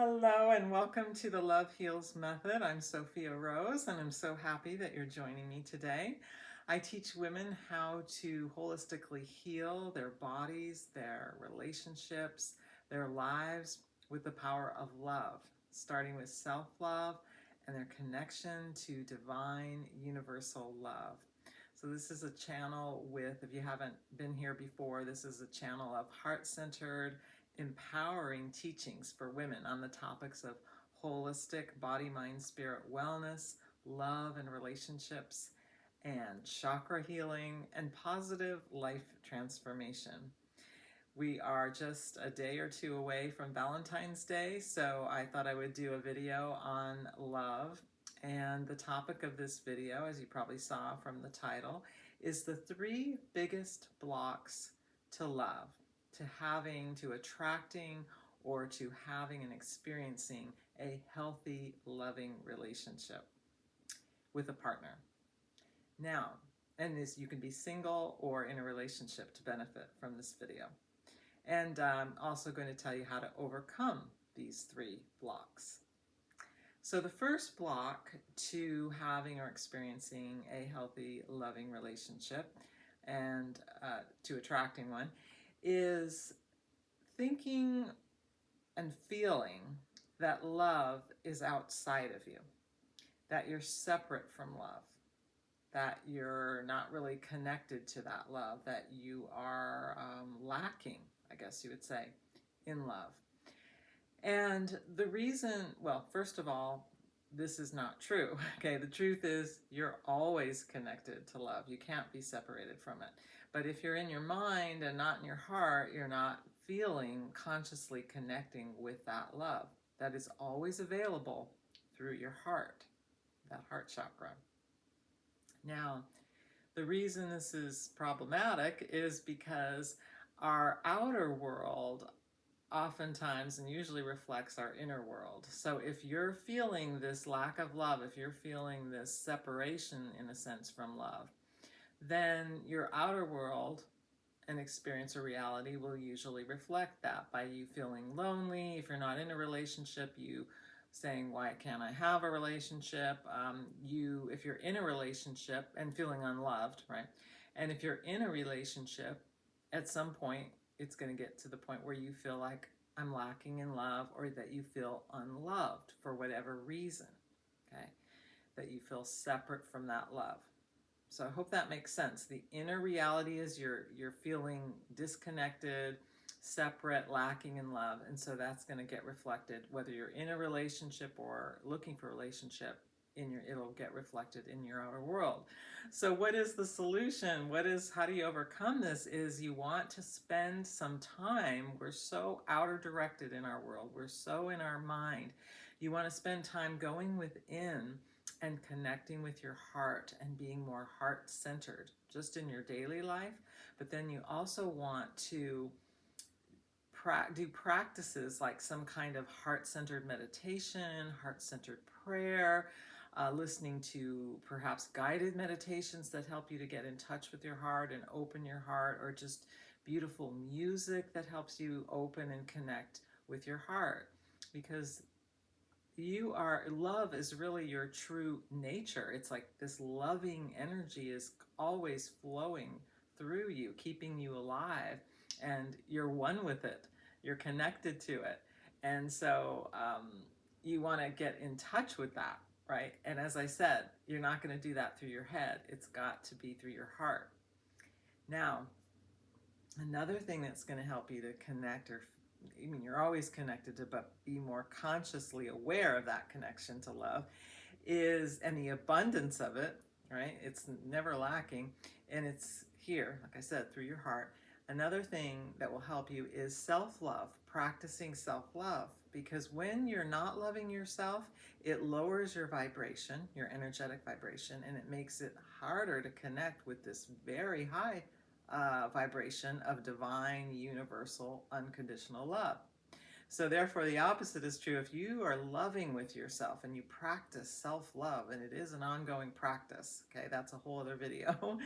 Hello and welcome to the Love Heals Method. I'm Sophia Rose and I'm so happy that you're joining me today. I teach women how to holistically heal their bodies, their relationships, their lives with the power of love, starting with self-love and their connection to divine universal love. So this is a channel with, if you haven't been here before, this is a channel of heart-centered, empowering teachings for women on the topics of holistic body, mind, spirit wellness, love and relationships, and chakra healing, and positive life transformation. We are just a day or two away from Valentine's Day, so I thought I would do a video on love. And the topic of this video, as you probably saw from the title, is the 3 biggest blocks to love, to attracting, or to having and experiencing a healthy, loving relationship with a partner. Now, and this, you can be single or in a relationship to benefit from this video. And I'm also going to tell you how to overcome these 3 blocks. So the first block to having or experiencing a healthy, loving relationship and to attracting one is thinking and feeling that love is outside of you, that you're separate from love, that you're not really connected to that love, that you are lacking, I guess you would say, in love. And the reason, well, first of all, this is not true. Okay, the truth is you're always connected to love. You can't be separated from it. But if you're in your mind and not in your heart, you're not feeling consciously connecting with that love. That is always available through your heart, that heart chakra. Now, the reason this is problematic is because our outer world oftentimes and usually reflects our inner world. So if you're feeling this lack of love, if you're feeling this separation in a sense from love, then your outer world and experience or reality will usually reflect that by you feeling lonely. If you're not in a relationship, you saying, why can't I have a relationship? If you're in a relationship and feeling unloved, right? And if you're in a relationship, at some point, it's going to get to the point where you feel like I'm lacking in love, or that you feel unloved for whatever reason, okay? That you feel separate from that love. So I hope that makes sense. The inner reality is you're feeling disconnected, separate, lacking in love, and so that's going to get reflected whether you're in a relationship or looking for a relationship. It'll get reflected in your outer world. So what is the solution? How do you overcome this? Is you want to spend some time. We're so outer directed in our world. We're so in our mind. You want to spend time going within and connecting with your heart and being more heart-centered just in your daily life. But then you also want to do practices like some kind of heart-centered meditation, heart-centered prayer, listening to perhaps guided meditations that help you to get in touch with your heart and open your heart, or just beautiful music that helps you open and connect with your heart. Because love is really your true nature. It's like this loving energy is always flowing through you, keeping you alive, and you're one with it. You're connected to it. And so you want to get in touch with that, right? And as I said, you're not going to do that through your head. It's got to be through your heart. Now, another thing that's going to help you to connect, you're always connected to, but be more consciously aware of that connection to love, and the abundance of it, right? It's never lacking, and it's here, like I said, through your heart. Another thing that will help you is self-love, practicing self-love, because when you're not loving yourself, it lowers your vibration, your energetic vibration, and it makes it harder to connect with this very high vibration of divine, universal, unconditional love. So therefore, the opposite is true. If you are loving with yourself and you practice self-love, and it is an ongoing practice, okay, that's a whole other video,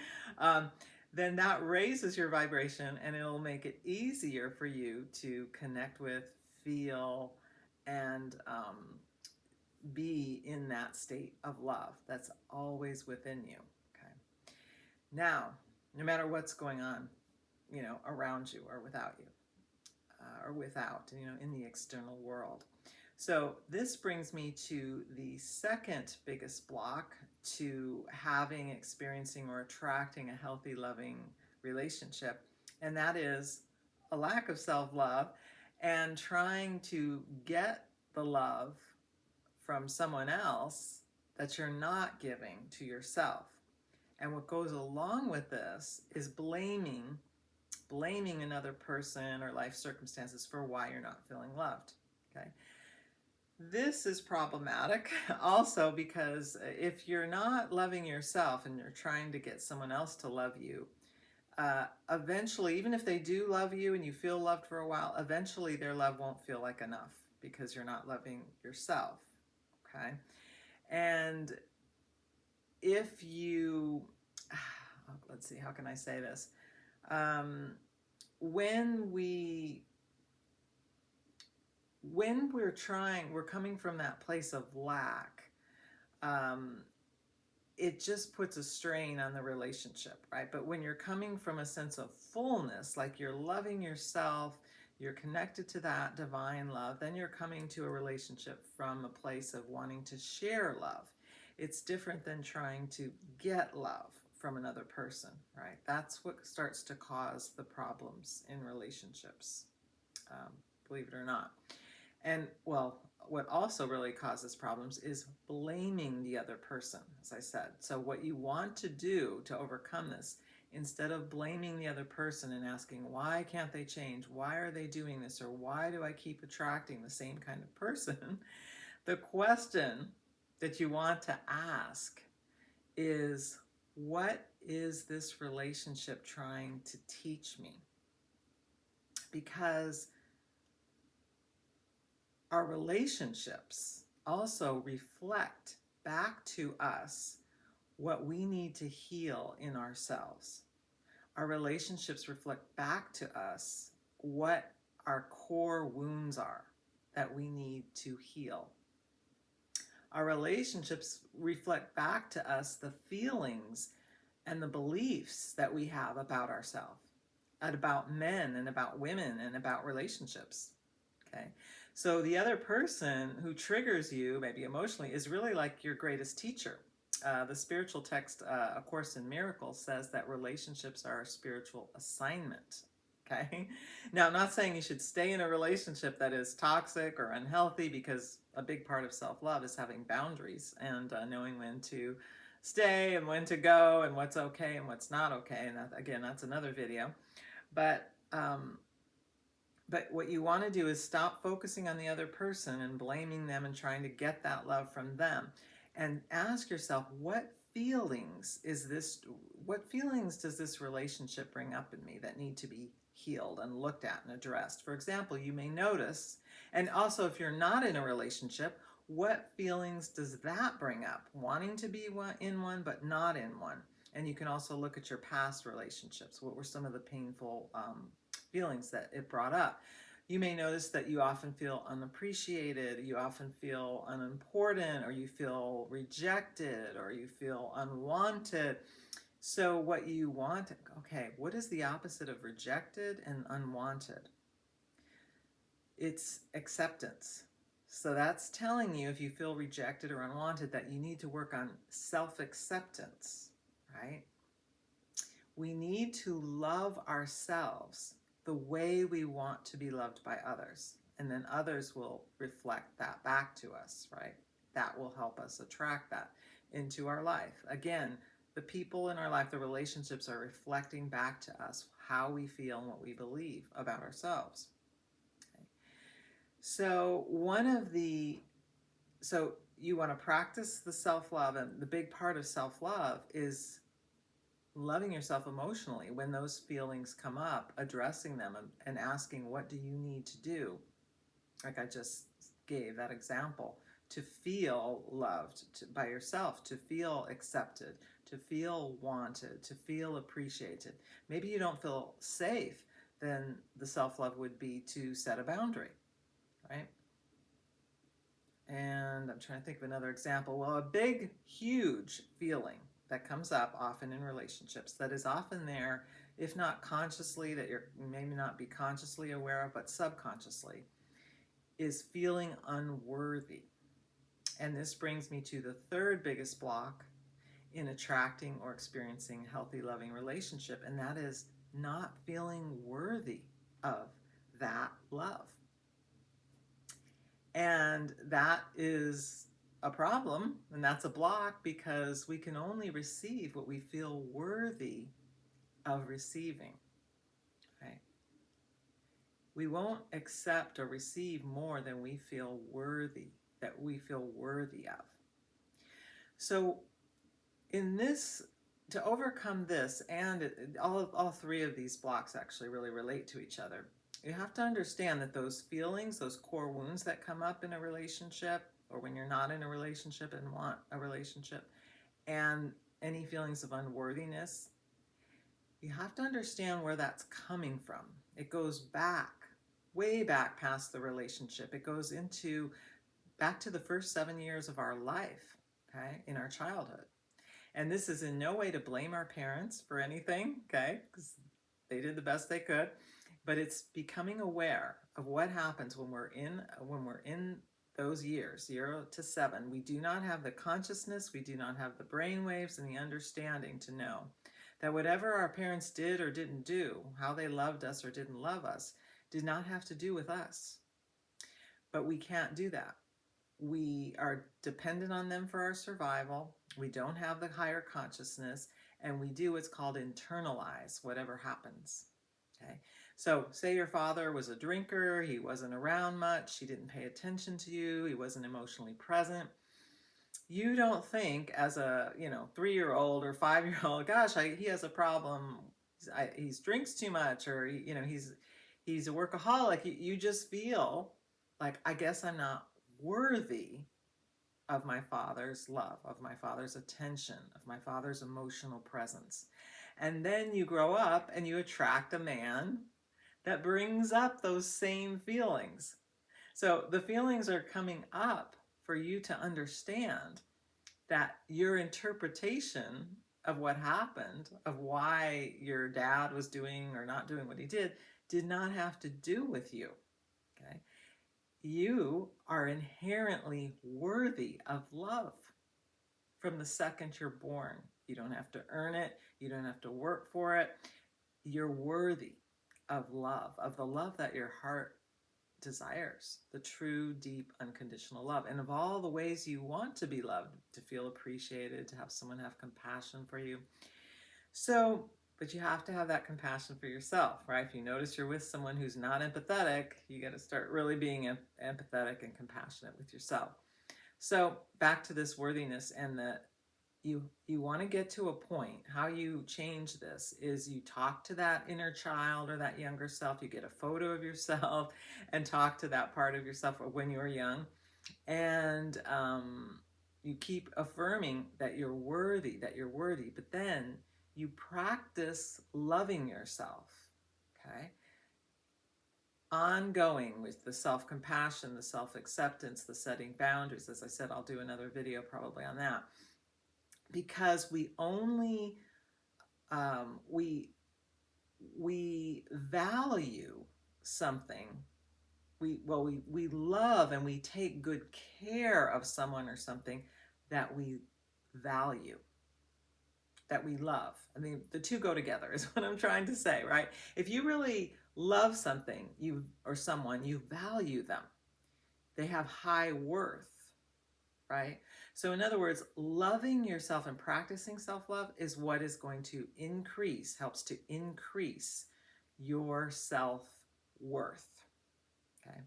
then that raises your vibration, and it'll make it easier for you to connect with, feel, and be in that state of love that's always within you. Okay. Now, no matter what's going on, around you or without you, in the external world. So this brings me to the second biggest block to having, experiencing, or attracting a healthy, loving relationship, and that is a lack of self-love and trying to get the love from someone else that you're not giving to yourself. And what goes along with this is blaming another person or life circumstances for why you're not feeling loved. Okay. This is problematic also because if you're not loving yourself and you're trying to get someone else to love you, eventually, even if they do love you and you feel loved for a while, eventually their love won't feel like enough because you're not loving yourself. Okay. And if you, let's see, how can I say this? When we're coming from that place of lack, it just puts a strain on the relationship, right? But when you're coming from a sense of fullness, like you're loving yourself, you're connected to that divine love, then you're coming to a relationship from a place of wanting to share love. It's different than trying to get love from another person, right? That's what starts to cause the problems in relationships, believe it or not. And well, what also really causes problems is blaming the other person, as I said. So what you want to do to overcome this, instead of blaming the other person and asking, why can't they change? Why are they doing this? Or why do I keep attracting the same kind of person? The question that you want to ask is, what is this relationship trying to teach me? Because our relationships also reflect back to us what we need to heal in ourselves. Our relationships reflect back to us what our core wounds are that we need to heal. Our relationships reflect back to us the feelings and the beliefs that we have about ourselves, and about men and about women and about relationships. Okay. So the other person who triggers you, maybe emotionally, is really like your greatest teacher. The spiritual text, A Course in Miracles, says that relationships are a spiritual assignment. Okay. Now, I'm not saying you should stay in a relationship that is toxic or unhealthy, because a big part of self-love is having boundaries and knowing when to stay and when to go and what's okay and what's not okay. And that, again, that's another video. But what you want to do is stop focusing on the other person and blaming them and trying to get that love from them, and ask yourself, what feelings does this relationship bring up in me that need to be healed and looked at and addressed? For example, you may notice, and also if you're not in a relationship, what feelings does that bring up? Wanting to be in one, but not in one. And you can also look at your past relationships. What were some of the painful feelings that it brought up? You may notice that you often feel unappreciated, you often feel unimportant, or you feel rejected, or you feel unwanted. So what you want, okay, what is the opposite of rejected and unwanted? It's acceptance. So that's telling you, if you feel rejected or unwanted, that you need to work on self-acceptance, right? We need to love ourselves the way we want to be loved by others. And then others will reflect that back to us, right? That will help us attract that into our life. Again, the people in our life, the relationships, are reflecting back to us how we feel and what we believe about ourselves. Okay. So you want to practice the self-love, and the big part of self-love is loving yourself emotionally when those feelings come up, addressing them and asking, what do you need to do? Like I just gave that example, to feel loved by yourself, to feel accepted, to feel wanted, to feel appreciated. Maybe you don't feel safe, then the self-love would be to set a boundary, right? trying to think of another example. Well, a big, huge feeling that comes up often in relationships that is often there, if not consciously, that you're maybe not be consciously aware of, but subconsciously, is feeling unworthy. And this brings me to the third biggest block in attracting or experiencing a healthy, loving relationship, and that is not feeling worthy of that love. And that is a problem, and that's a block, because we can only receive what we feel worthy of receiving. Right? We won't accept or receive more than we feel worthy, that we feel worthy of. So in this, to overcome this, and all three of these blocks actually really relate to each other, you have to understand that those feelings, those core wounds that come up in a relationship, or when you're not in a relationship and want a relationship, and any feelings of unworthiness, you have to understand where that's coming from. It goes back, way back past the relationship. It goes into back to the first 7 years of our life, okay, in our childhood. And this is in no way to blame our parents for anything, okay, because they did the best they could. But it's becoming aware of what happens when we're in those years, 0 to 7. We do not have the consciousness, we do not have the brain waves and the understanding to know that whatever our parents did or didn't do, how they loved us or didn't love us, did not have to do with us. But we can't do that. We are dependent on them for our survival. We don't have the higher consciousness, and we do what's called internalize whatever happens. Okay. So say your father was a drinker, he wasn't around much, he didn't pay attention to you, he wasn't emotionally present. You don't think as a 3-year-old or 5-year-old, gosh, he has a problem. He drinks too much, or he's a workaholic. You just feel like, I guess I'm not worthy of my father's love, of my father's attention, of my father's emotional presence. And then you grow up and you attract a man that brings up those same feelings. So the feelings are coming up for you to understand that your interpretation of what happened, of why your dad was doing or not doing what he did not have to do with you. Okay? You are inherently worthy of love from the second you're born. You don't have to earn it. You don't have to work for it. You're worthy of love, of the love that your heart desires, the true, deep, unconditional love. And of all the ways you want to be loved, to feel appreciated, to have someone have compassion for you. So, but you have to have that compassion for yourself, right? If you notice you're with someone who's not empathetic, you got to start really being empathetic and compassionate with yourself. So back to this worthiness, and that you want to get to a point. How you change this is you talk to that inner child or that younger self. You get a photo of yourself and talk to that part of yourself when you were young, and you keep affirming that you're worthy, but then you practice loving yourself, okay? Ongoing with the self-compassion, the self-acceptance, the setting boundaries. As I said, I'll do another video probably on that. Because we only, we value something. We love and we take good care of someone or something that we value, that we love. I mean, the two go together is what I'm trying to say, right? If you really love something or someone, you value them. They have high worth, right? So in other words, loving yourself and practicing self-love is what is going to helps to increase your self-worth, okay?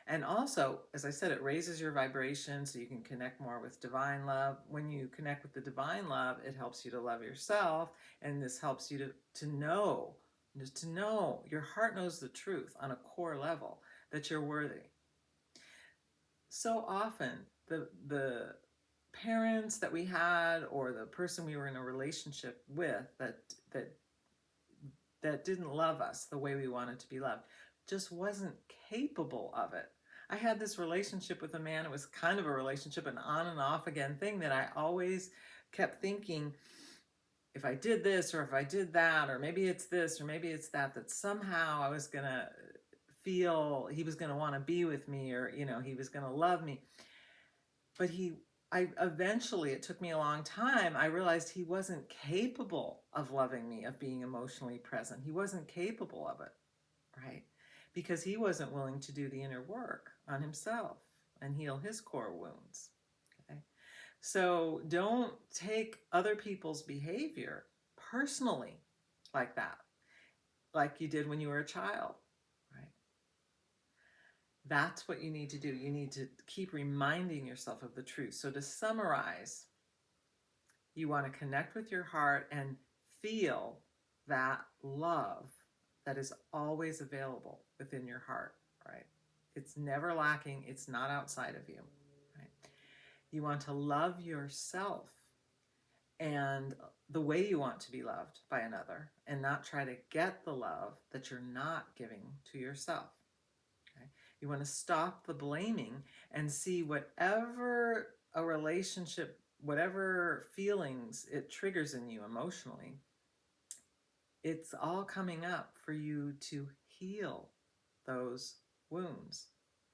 And also, as I said, it raises your vibration so you can connect more with divine love. When you connect with the divine love, it helps you to love yourself, and this helps you to know, just to know, your heart knows the truth on a core level, that you're worthy. So often, the parents that we had, or the person we were in a relationship with that didn't love us the way we wanted to be loved, just wasn't capable of it. I had this relationship with a man. It was kind of a relationship, an on and off again thing that I always kept thinking, if I did this or if I did that, or maybe it's this or maybe it's that, that somehow I was going to feel he was going to want to be with me, or, he was going to love me. But I eventually, it took me a long time, I realized he wasn't capable of loving me, of being emotionally present. He wasn't capable of it, right? Because he wasn't willing to do the inner work on himself and heal his core wounds. Okay? So don't take other people's behavior personally like that, like you did when you were a child, right? That's what you need to do. You need to keep reminding yourself of the truth. So to summarize, you want to connect with your heart and feel that love that is always available within your heart, right? It's never lacking. It's not outside of you, right? You want to love yourself and the way you want to be loved by another, and not try to get the love that you're not giving to yourself. Okay? You want to stop the blaming and see whatever a relationship, whatever feelings it triggers in you emotionally, it's all coming up for you to heal those wounds,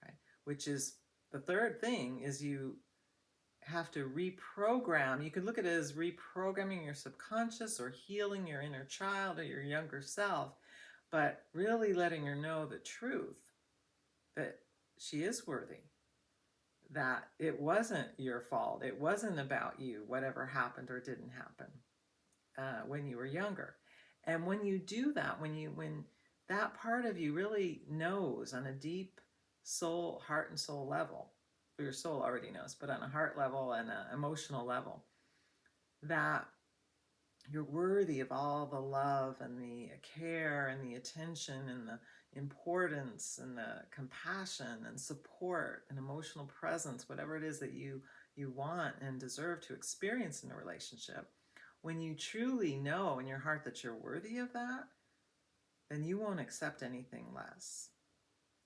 right? Which is the third thing, is you have to reprogram. You could look at it as reprogramming your subconscious or healing your inner child or your younger self, but really letting her know the truth that she is worthy, that it wasn't your fault. It wasn't about you, whatever happened or didn't happen when you were younger. And when you do that, when that part of you really knows on a deep soul, heart and soul level, or your soul already knows, but on a heart level and an emotional level, that you're worthy of all the love and the care and the attention and the importance and the compassion and support and emotional presence, whatever it is that you want and deserve to experience in a relationship. When you truly know in your heart that you're worthy of that, then you won't accept anything less.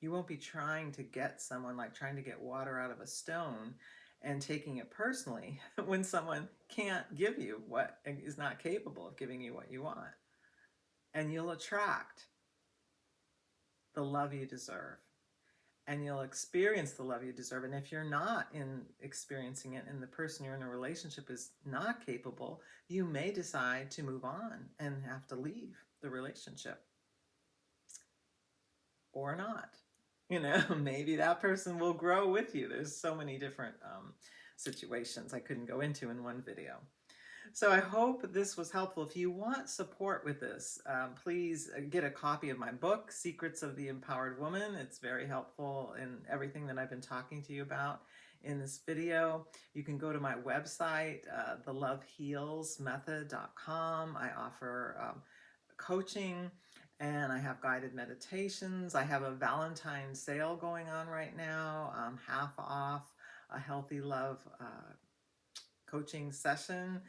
You won't be trying to get someone, like trying to get water out of a stone and taking it personally when someone can't give you what, is not capable of giving you what you want. And you'll attract the love you deserve, and you'll experience the love you deserve. And if you're not experiencing it, and the person you're in a relationship is not capable, you may decide to move on and have to leave the relationship, or not. Maybe that person will grow with you. There's so many different situations I couldn't go into in one video. So I hope this was helpful. If you want support with this, please get a copy of my book, Secrets of the Empowered Woman. It's very helpful in everything that I've been talking to you about in this video. You can go to my website, thelovehealsmethod.com. I offer coaching, and I have guided meditations. I have a Valentine's sale going on right now, half off a healthy love coaching session.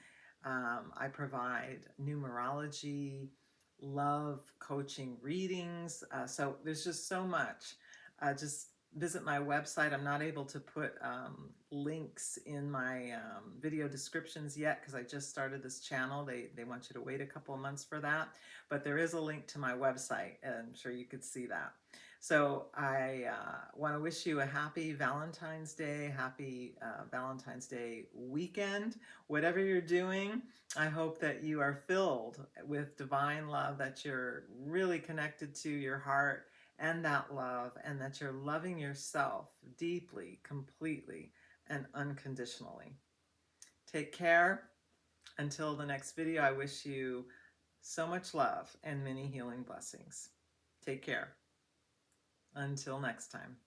I provide numerology, love coaching readings. So there's just so much. Just visit my website. I'm not able to put links in my video descriptions yet, because I just started this channel. They want you to wait a couple of months for that. But there is a link to my website, and I'm sure you could see that. So I want to wish you a happy Valentine's Day, happy Valentine's Day weekend. Whatever you're doing, I hope that you are filled with divine love, that you're really connected to your heart and that love, and that you're loving yourself deeply, completely, and unconditionally. Take care. Until the next video, I wish you so much love and many healing blessings. Take care. Until next time.